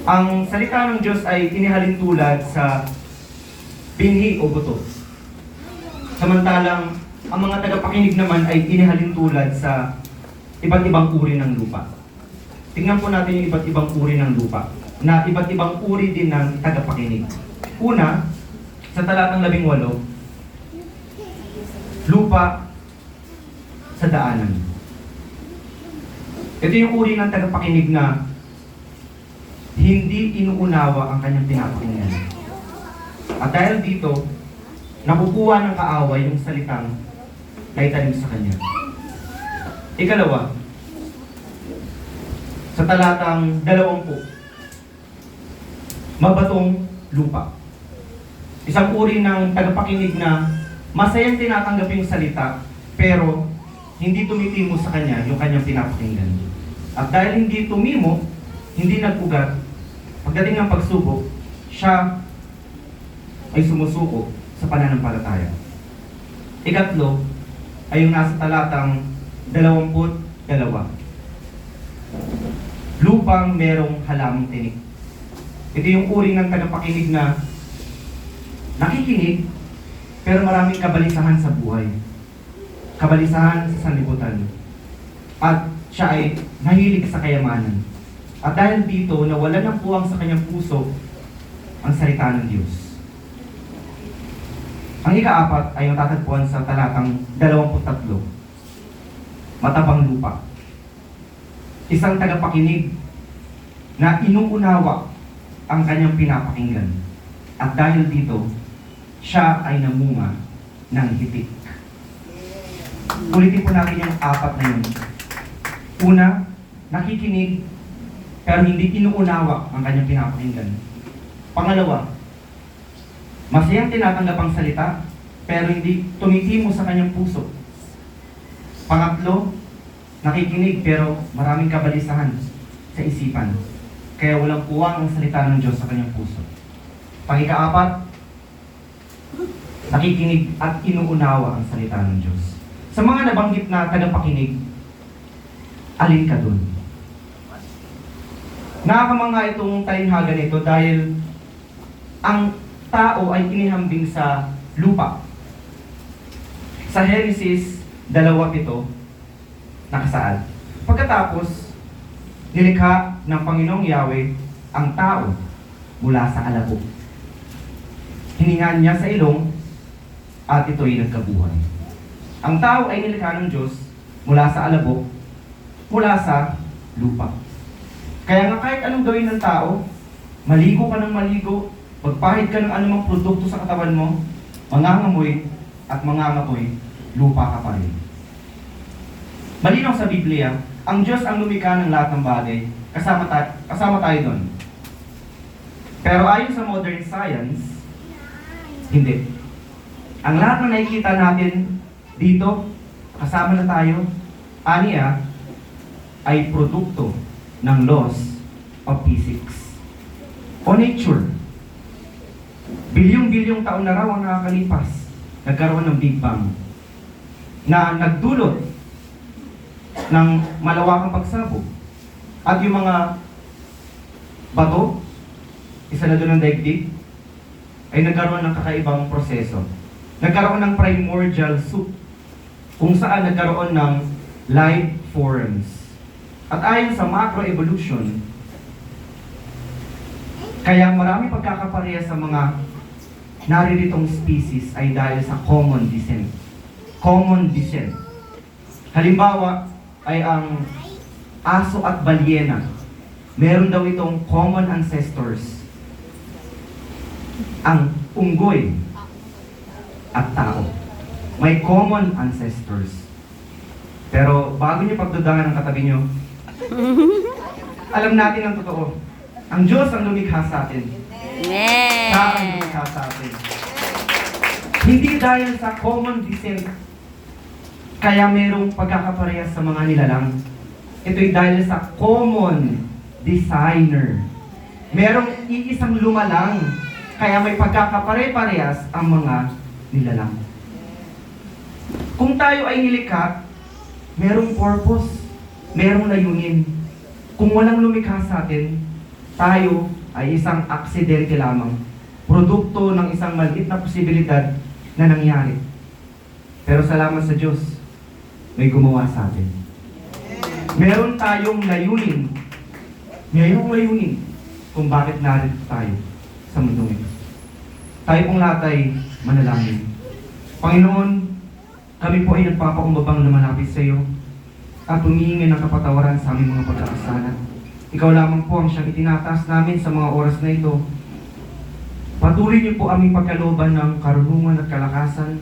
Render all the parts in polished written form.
Ang salita ng Diyos ay inihalin tulad sa binhi o buto. Samantalang, ang mga tagapakinig naman ay inihalin tulad sa iba't ibang uri ng lupa. Tingnan po natin yung iba't ibang uri ng lupa, na iba't ibang uri din ng tagapakinig. Una, sa talatang 18, lupa sa daanan. Ito yung uri ng tagapakinig na hindi inuunawa ang kanyang pinapakinggan. At dahil dito, nakukuha ng kaaway yung salitang naitanim sa kanya. Ikalawa, sa talatang 20, mabatong lupa. Isang uri ng tagapakinig na masayang tinatanggap yung salita, pero hindi tumitimo sa kanya yung kanyang pinapakinggan. At dahil hindi tumimo, hindi nag-ugat, pagdating ng pagsubok, siya ay sumusuko sa pananampalataya. Ikatlo ay yung nasa talatang 22. Lupang merong halamang tinik. Ito yung uri ng tagapakinig na nakikinig, pero maraming kabalisahan sa buhay. Kabalisahan sa sanlibutan. At siya ay nahilig sa kayamanan. At dahil dito, nawala ng puwang sa kanyang puso ang salita ng Diyos. Ang ika-4 ay matatagpuan sa talatang 23. Matabang lupa. Isang tagapakinig na inuunawa ang kanyang pinapakinggan. At dahil dito, siya ay namunga ng hitik. Ulitin po natin yung 4 na yun. Una, nakikinig pero hindi inuunawa ang kanyang pinapakinggan. Pangalawa, masayang tinatanggap ang salita, pero hindi tumitimo sa kanyang puso. Pangatlo, nakikinig pero maraming kabalisahan sa isipan, kaya walang puwang ang salita ng Diyos sa kanyang puso. Pang-ika-4, nakikinig at inuunawa ang salita ng Diyos. Sa mga nabanggit na tagapakinig, alin ka dun? Nakakamangha itong talinhaga nito dahil ang tao ay inihambing sa lupa. Sa Genesis 2:7, nakasaad, pagkatapos, nilikha ng Panginoong Yahweh ang tao mula sa alabok. Hiningan niya sa ilong at ito'y nagkabuhay. Ang tao ay nilikha ng Diyos mula sa alabok, mula sa lupa. Kaya nga kahit anong gawin ng tao, maligo ka ng maligo, magpahid ka ng anumang produkto sa katawan mo, mangangamoy at mangangapoy, lupa ka pa rin. Malinaw sa Biblia, ang Diyos ang lumikha ng lahat ng bagay, kasama tayo doon. Pero ayon sa modern science, hindi. Ang lahat na nakikita natin dito, kasama na tayo, aniya, ay produkto ng laws of physics o nature. Bilyong-bilyong taon na raw ang nakakalipas, nagkaroon ng Big Bang na nagdulot ng malawakang pagsabog. At yung mga bato, isa na doon ng daigdig, ay nagkaroon ng kakaibang proseso. Nagkaroon ng primordial soup, kung saan nagkaroon ng life forms. At ayon sa macroevolution, kaya marami pagkakapareha sa mga nariritong species ay dahil sa common descent. Common descent. Halimbawa ay ang aso at balyena. Meron daw itong common ancestors. Ang unggoy at tao. May common ancestors. Pero bago niyo pagdudahan ang katabi niyo, alam natin ang totoo. Ang Diyos ang lumikha sa atin. Amen. Siya ang lumikha sa atin. Hindi dahil sa common descent, kaya merong pagkakaparehas sa mga nilalang. Ito'y dahil sa common designer. Merong iisang lumalang, kaya may pagkakapare-parehas ang mga nilalang. Kung tayo ay nilikha, merong purpose, merong layunin. Kung walang lumikha sa atin, tayo ay isang aksidente lamang, produkto ng isang maliit na posibilidad na nangyari. Pero salamat sa Diyos, may gumawa sa atin. Meron tayong layunin. Mayroong layunin kung bakit narito tayo sa mundo ito. Tayo pong lahat ay manalangin. Panginoon, kami po ay nagpapakumbabang na malapit sa iyo at humihingi ng kapatawaran sa aming mga pagkakasala. Ikaw lamang po ang siyang itinataas namin sa mga oras na ito. Patuloy niyo po aming pagkalooban ng karunungan at kalakasan.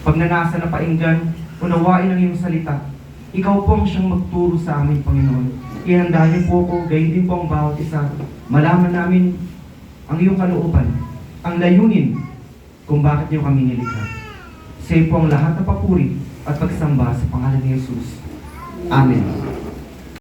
Pagnanasa na painggan, unawain ang iyong salita. Ikaw po ang siyang magturo sa amin, Panginoon. Ihanda niyo po ako, gayon din po ang bawat isa. Malaman namin ang iyong kalooban, ang layunin kung bakit niyo kami nilikha. Sa iyo po ang lahat na papuri at pagsamba sa pangalan ni Jesus. Amen.